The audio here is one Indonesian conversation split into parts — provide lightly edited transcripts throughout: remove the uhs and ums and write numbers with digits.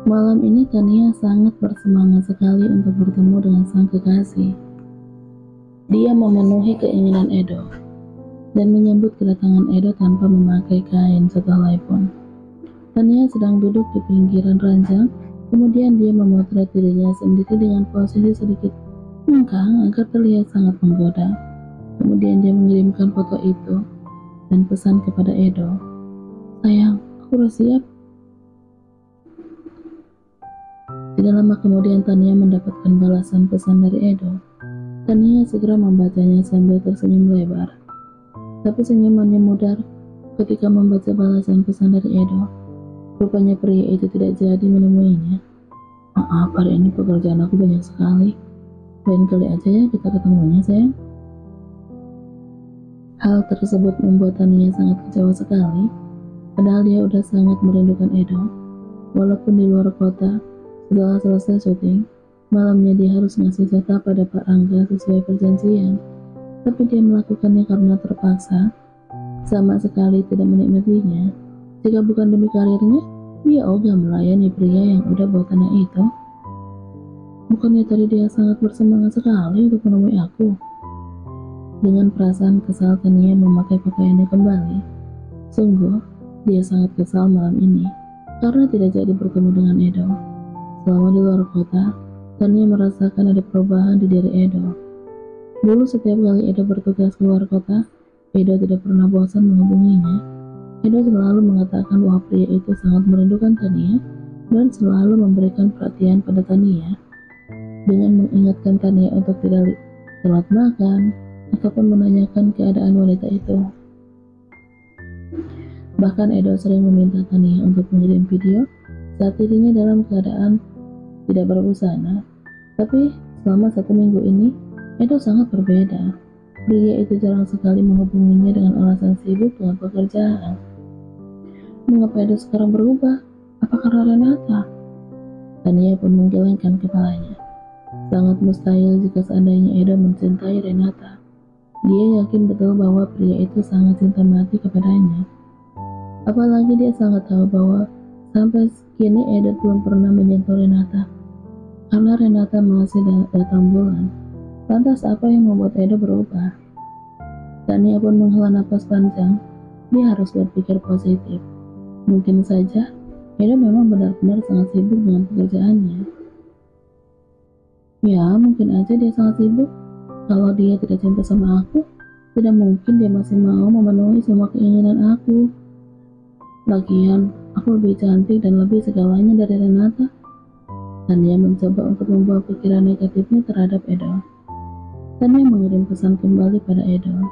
Malam ini Tania sangat bersemangat sekali untuk bertemu dengan sang kekasih. Dia memenuhi keinginan Edo dan menyambut kedatangan Edo tanpa memakai kain satu helai pun. Tania sedang duduk di pinggiran ranjang, kemudian dia memotret dirinya sendiri dengan posisi sedikit mengkang agar terlihat sangat menggoda. Kemudian dia mengirimkan foto itu dan pesan kepada Edo, "Sayang, aku udah siap." Tidak lama kemudian Tania mendapatkan balasan pesan dari Edo. Tania segera membacanya sambil tersenyum lebar. Tapi senyumannya mudar ketika membaca balasan pesan dari Edo. Rupanya pria itu tidak jadi menemuinya. "Maaf, hari ini pekerjaan aku banyak sekali. Lain kali aja ya kita ketemunya, sayang." Hal tersebut membuat Tania sangat kecewa sekali. Padahal dia udah sangat merindukan Edo. Walaupun di luar kota, setelah selesai syuting, malamnya dia harus ngasih jatah pada Pak Angga sesuai perjanjian. Tapi dia melakukannya karena terpaksa, sama sekali tidak menikmatinya. Jika bukan demi karirnya, dia ogah melayani pria yang udah buatannya itu. Bukannya tadi dia sangat bersemangat sekali untuk menemui aku? Dengan perasaan kesal, Tania memakai pakaiannya kembali. Sungguh, dia sangat kesal malam ini karena tidak jadi bertemu dengan Edo. Selama di luar kota, Tania merasakan ada perubahan di diri Edo. Dulu setiap kali Edo bertugas ke luar kota, Edo tidak pernah bosan menghubunginya. Edo selalu mengatakan bahwa pria itu sangat merindukan Tania dan selalu memberikan perhatian pada Tania dengan mengingatkan Tania untuk tidak telat makan ataupun menanyakan keadaan wanita itu. Bahkan Edo sering meminta Tania untuk mengirim video saat dirinya dalam keadaan tidak berbusana. Tapi selama 1 minggu ini, Edo sangat berbeda. Pria itu jarang sekali menghubunginya dengan alasan sibuk dengan pekerjaan. Mengapa Edo sekarang berubah? Apa karena Renata? Tania pun menggelengkan kepalanya. Sangat mustahil jika seandainya Edo mencintai Renata. Dia yakin betul bahwa pria itu sangat cinta mati kepadanya. Apalagi dia sangat tahu bahwa sampai kini Edo belum pernah menyentuh Renata. Karena Renata masih datang bulan. Lantas apa yang membuat Edo berubah? Tania pun menghela napas panjang. Dia harus berpikir positif. Mungkin saja Edo memang benar-benar sangat sibuk dengan pekerjaannya. Ya, mungkin aja dia sangat sibuk. Kalau dia tidak cinta sama aku, tidak mungkin dia masih mau memenuhi semua keinginan aku. Lagian, aku lebih cantik dan lebih segalanya dari Renata. Tania mencoba untuk membawa pikiran negatifnya terhadap Edo. Tania mengirim pesan kembali pada Edo.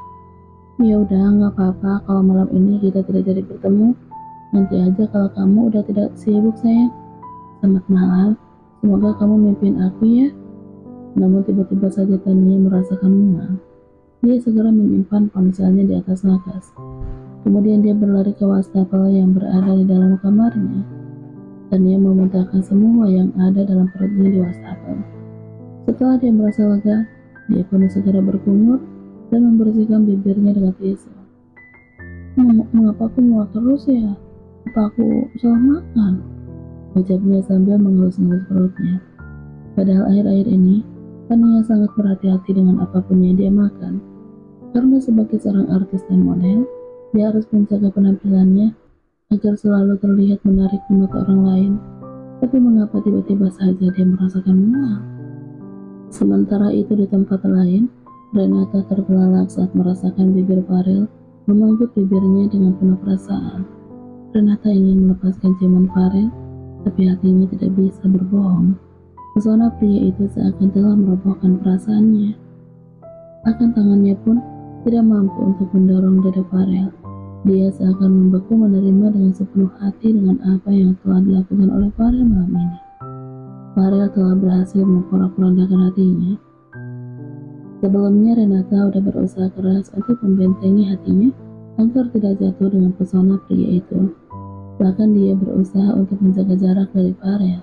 "Ya udah, nggak apa-apa kalau malam ini kita tidak jadi bertemu. Nanti aja kalau kamu udah tidak sibuk, sayang. Selamat malam. Semoga kamu mimpiin aku ya." Namun tiba-tiba saja Tania merasakan mual. Dia segera menyimpan ponselnya di atas nakas. Kemudian dia berlari ke wastafel yang berada di dalam kamarnya. Tania memuntahkan semua yang ada dalam perutnya di wastafel. Setelah dia merasa lega, dia pun segera berkumur dan membersihkan bibirnya dengan tisu. Mengapa aku mual terus ya? Apa aku salah makan?" ucapnya sambil mengelus-ngelus perutnya. Padahal akhir-akhir ini, Tania sangat berhati-hati dengan apapun yang dia makan. Karena sebagai seorang artis dan model, dia harus menjaga penampilannya agar selalu terlihat menarik di mata orang lain. Tapi mengapa tiba-tiba saja dia merasakan mual? Sementara itu di tempat lain, Renata terbelalak saat merasakan bibir Farel memanggut bibirnya dengan penuh perasaan. Renata ingin melepaskan ciuman Farel, tapi hatinya tidak bisa berbohong. Pesona pria itu seakan telah merobohkan perasaannya. Bahkan tangannya pun tidak mampu untuk mendorong dada Farel. Dia seakan membeku menerima dengan sepenuh hati dengan apa yang telah dilakukan oleh Farel malam ini. Farel telah berhasil memporak-porandakan hatinya. Sebelumnya Renata sudah berusaha keras untuk membentengi hatinya agar tidak jatuh dengan pesona pria itu. Bahkan dia berusaha untuk menjaga jarak dari Farel,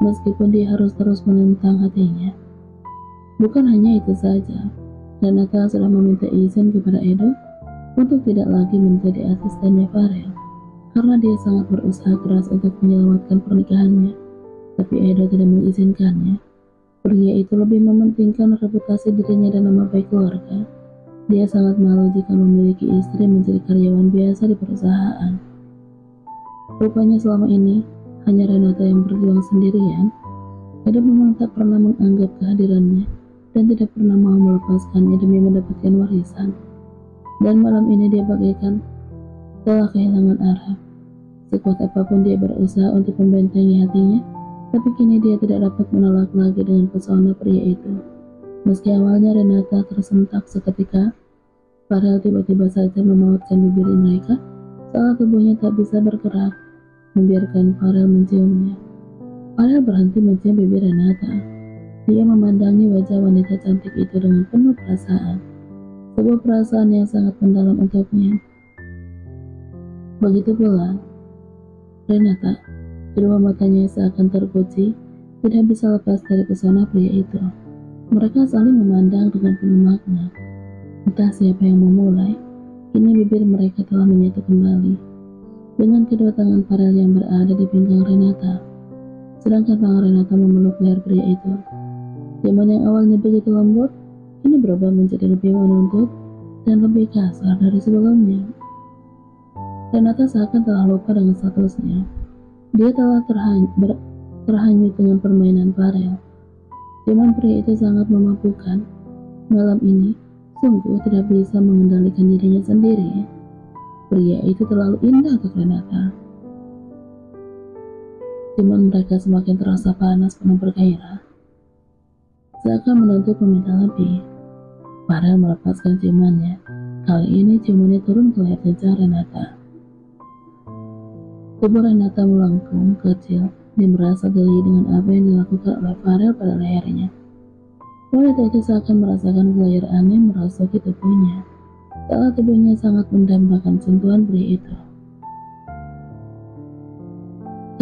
meskipun dia harus terus menentang hatinya. Bukan hanya itu saja, Renata sudah meminta izin kepada Edo untuk tidak lagi menjadi asistennya Farel, karena dia sangat berusaha keras untuk menyelamatkan pernikahannya. Tapi Edo tidak mengizinkannya. Pria itu lebih mementingkan reputasi dirinya dan nama baik keluarga. Dia sangat malu jika memiliki istri menjadi karyawan biasa di perusahaan. Rupanya selama ini, hanya Renata yang berjuang sendirian. Edo memang tak pernah menganggap kehadirannya dan tidak pernah mau melepaskannya demi mendapatkan warisan. Dan malam ini dia bagaikan telah kehilangan arah. Sekuat apapun dia berusaha untuk membentengi hatinya, tapi kini dia tidak dapat menolak lagi dengan pesona pria itu. Meski awalnya Renata tersentak seketika, Farel tiba-tiba saja memautkan bibir mereka, saat tubuhnya tak bisa bergerak, membiarkan Farel menciumnya. Farel berhenti mencium bibir Renata. Dia memandangi wajah wanita cantik itu dengan penuh perasaan, sebuah perasaan yang sangat mendalam untuknya. Begitu pula Renata, kedua matanya seakan terkunci, tidak bisa lepas dari pesona pria itu. Mereka saling memandang dengan penuh makna. Entah siapa yang memulai, kini bibir mereka telah menyatu kembali. Dengan kedua tangan Farel yang berada di pinggang Renata, sedangkan tangan Renata memeluk leher pria itu. Zaman yang awalnya begitu lembut, kini berubah menjadi lebih menuntut dan lebih kasar dari sebelumnya. Renata seakan telah lupa dengan statusnya. Dia telah terhanyut dengan permainan Farel. Zaman pria itu sangat memabukkan. Malam ini, sungguh tidak bisa mengendalikan dirinya sendiri. Pria itu terlalu indah untuk Renata. Cuman mereka semakin terasa panas penuh bergairah. Seakan menuntut meminta lebih. Farel melepaskan ciumannya. Kali ini ciumannya turun ke leher jejak Renata. Tubuh Renata melengkung kecil. Dia merasa geli dengan apa yang dilakukan oleh Farel pada lehernya. Wanita itu seakan merasakan gelayar aneh merasuki tubuhnya. Saat tubuhnya sangat mendambakan sentuhan pria itu.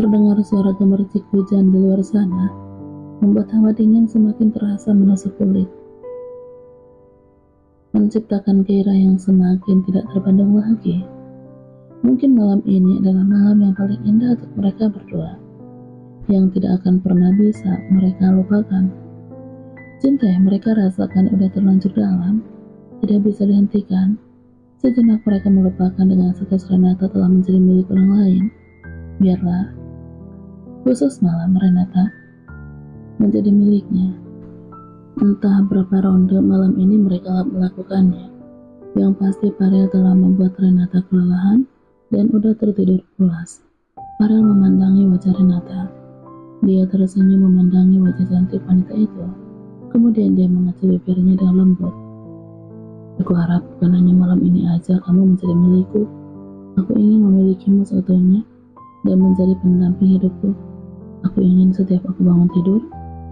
Terdengar suara gemercik hujan di luar sana, membuat hawa dingin semakin terasa menusuk kulit, menciptakan gairah yang semakin tidak terpandang lagi. Mungkin malam ini adalah malam yang paling indah untuk mereka berdua, yang tidak akan pernah bisa mereka lupakan. Cinta yang mereka rasakan udah terlanjur dalam, tidak bisa dihentikan. Sejenak mereka melupakan dengan status Renata telah menjadi milik orang lain. Biarlah, khusus malam Renata menjadi miliknya. Entah berapa ronde malam ini mereka melakukannya. Yang pasti Farel telah membuat Renata kelelahan dan udah tertidur pulas. Farel memandangi wajah Renata. Dia tersenyum memandangi wajah cantik wanita itu. Kemudian dia mengecil bibirnya dengan lembut. Aku harap bukan hanya malam ini aja kamu menjadi milikku. Aku ingin memilikimu seutuhnya dan menjadi pendamping hidupku. Aku ingin setiap aku bangun tidur,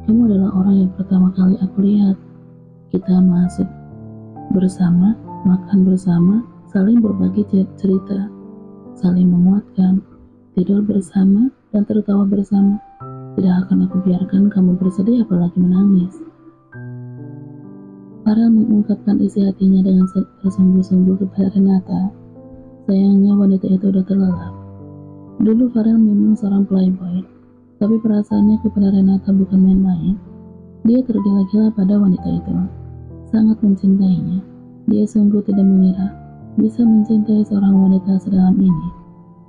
kamu adalah orang yang pertama kali aku lihat. Kita masuk bersama, makan bersama, saling berbagi cerita, saling menguatkan, tidur bersama, dan tertawa bersama. Tidak akan aku biarkan kamu bersedih apalagi menangis. Farel mengungkapkan isi hatinya dengan bersungguh-sungguh kepada Renata. Sayangnya wanita itu sudah terlelap. Dulu Farel memang seorang playboy, tapi perasaannya kepada Renata bukan main-main. Dia tergila-gila pada wanita itu, sangat mencintainya. Dia sungguh tidak mengira bisa mencintai seorang wanita sedalam ini.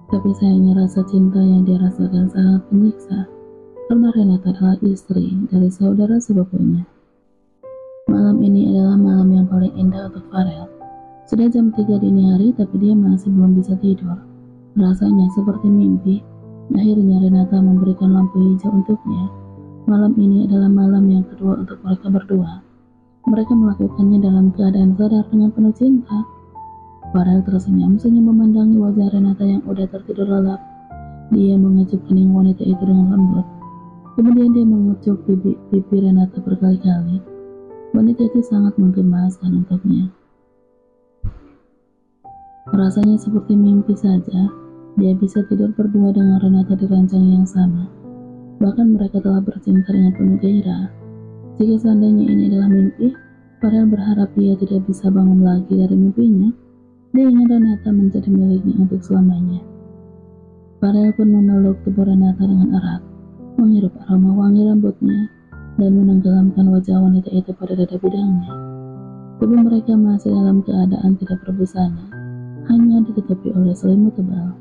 Tapi sayangnya rasa cinta yang dia rasakan sangat menyiksa, karena Renata adalah istri dari saudara sepupunya. Malam ini adalah malam yang paling indah untuk Farel. Sudah jam 3 dini hari, tapi dia masih belum bisa tidur. Rasanya seperti mimpi. Akhirnya Renata memberikan lampu hijau untuknya. Malam ini adalah malam yang kedua untuk mereka berdua. Mereka melakukannya dalam keadaan sadar dengan penuh cinta. Farel tersenyum-senyum memandangi wajah Renata yang udah tertidur lelap. Dia mengecup kening wanita itu dengan lembut. Kemudian dia mengecup pipi Renata berkali-kali. Wanita itu sangat menggemaskan untuknya. Rasanya seperti mimpi saja. Dia bisa tidur berdua dengan Renata di ranjang yang sama. Bahkan mereka telah bercinta dengan penuh gairah. Jika seandainya ini adalah mimpi, Farel berharap dia tidak bisa bangun lagi dari mimpinya. Dia ingin Renata menjadi miliknya untuk selamanya. Farel pun memeluk tubuh Renata dengan erat. menghirup aroma wangi rambutnya, dan menenggelamkan wajah wanita itu pada dada bidangnya. Tubuh mereka masih dalam keadaan tidak berbusana, hanya ditutupi oleh selimut tebal.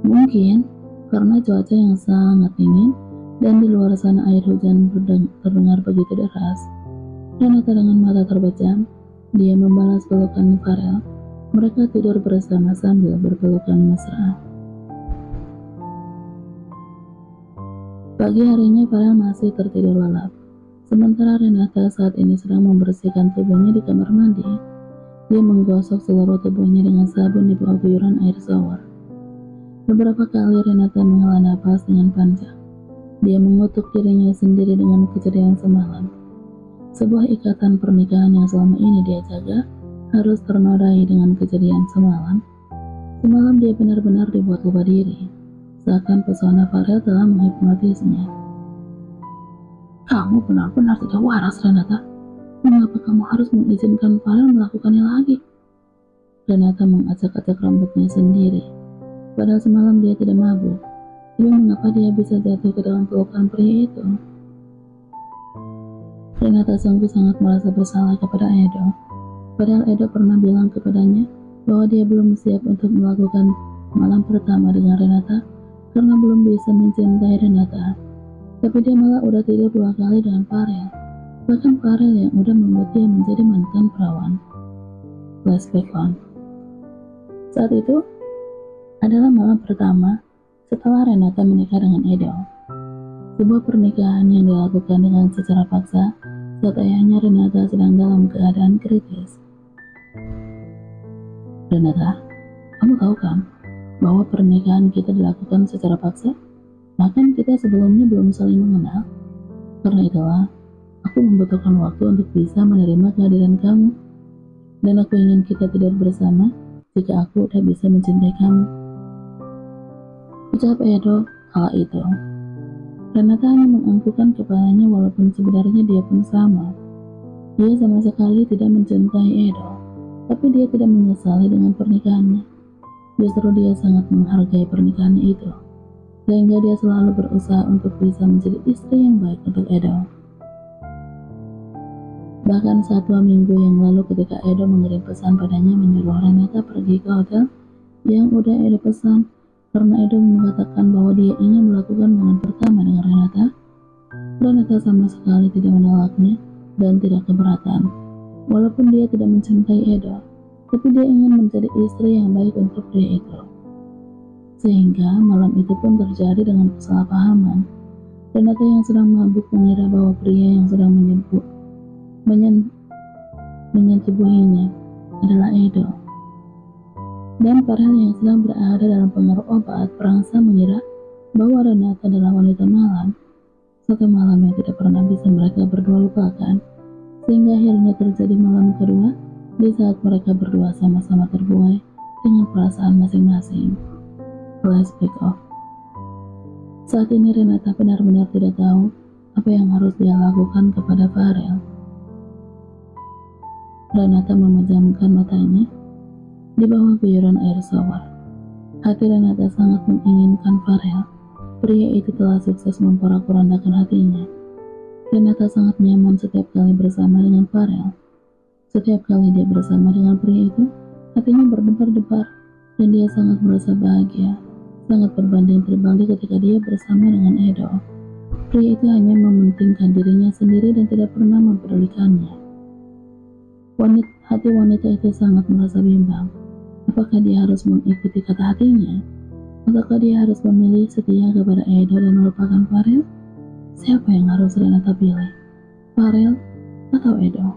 Mungkin karena cuaca yang sangat dingin dan di luar sana air hujan terdengar begitu deras, Renata dengan mata terpejam, dia membalas pelukan Farel. Mereka tidur bersama sambil berpelukan mesra. Pagi harinya Farel masih tertidur lelap, sementara Renata saat ini sedang membersihkan tubuhnya di kamar mandi. Dia menggosok seluruh tubuhnya dengan sabun di bawah guyuran air shower. Beberapa kali Renata menghela napas dengan panjang. Dia mengutuk dirinya sendiri dengan kejadian semalam. Sebuah ikatan pernikahan yang selama ini dia jaga harus ternodai dengan kejadian semalam. Semalam dia benar-benar dibuat lupa diri, seakan pesona Farel telah menghipnotisnya. Kamu benar-benar tidak waras, Renata. Mengapa kamu harus mengizinkan Farel melakukannya lagi? Renata mengacak-acak rambutnya sendiri. Padahal semalam dia tidak mabuk. Tapi mengapa dia bisa jatuh ke dalam pelukan pria itu? Renata sungguh sangat merasa bersalah kepada Edo. Padahal Edo pernah bilang kepadanya bahwa dia belum siap untuk melakukan malam pertama dengan Renata karena belum bisa mencintai Renata. Tapi dia malah udah tidur 2 kali dengan Farel. Bahkan Farel yang udah membuat dia menjadi mantan perawan. Flashback on. Saat itu adalah malam pertama setelah Renata menikah dengan Edo. Sebuah pernikahan yang dilakukan dengan secara paksa saat ayahnya Renata sedang dalam keadaan kritis. Renata, kamu tahu kan bahwa pernikahan kita dilakukan secara paksa? Bahkan kita sebelumnya belum saling mengenal. Karena itulah, aku membutuhkan waktu untuk bisa menerima kehadiran kamu. Dan aku ingin kita tidur bersama jika aku udah bisa mencintai kamu. Ucap Edo kala itu. Renata hanya menganggukkan kepalanya walaupun sebenarnya dia pun sama. Dia sama sekali tidak mencintai Edo. Tapi dia tidak menyesali dengan pernikahannya. Justru dia sangat menghargai pernikahannya itu. Sehingga dia selalu berusaha untuk bisa menjadi istri yang baik untuk Edo. Bahkan saat 2 minggu yang lalu ketika Edo mengirim pesan padanya menyuruh Renata pergi ke hotel yang udah Edo pesan karena Edo mengatakan bahwa dia ingin melakukan malam pertama dengan Renata. Renata sama sekali tidak menolaknya dan tidak keberatan. Walaupun dia tidak mencintai Edo, tapi dia ingin menjadi istri yang baik untuk pria itu. Sehingga malam itu pun terjadi dengan kesalahpahaman. Renata yang sedang mabuk mengira bahwa pria yang sedang menyetubuhinya adalah Edo. Dan Farel yang sedang berada dalam pengaruh obat perangsa mengira bahwa Renata adalah wanita malam. Satu malam yang tidak pernah bisa mereka berdua lupakan. Sehingga akhirnya terjadi malam kedua di saat mereka berdua sama-sama terbuai dengan perasaan masing-masing. Flashback off. Saat ini Renata benar-benar tidak tahu apa yang harus dia lakukan kepada Farel. Renata memejamkan matanya di bawah guyuran air shower. Hati Renata sangat menginginkan Farel. Pria itu telah sukses memporak-porandakan hatinya. Renata sangat nyaman setiap kali bersama dengan Farel. Setiap kali dia bersama dengan pria itu, hatinya berdebar-debar dan dia sangat merasa bahagia. Sangat berbanding terbalik ketika dia bersama dengan Edo. Pria itu hanya mementingkan dirinya sendiri dan tidak pernah mempedulikannya. Hati wanita itu sangat merasa bimbang. Apakah dia harus mengikuti kata hatinya? Ataukah dia harus memilih setia kepada Edo dan melupakan Farel? Siapa yang harus Renata pilih? Farel atau Edo?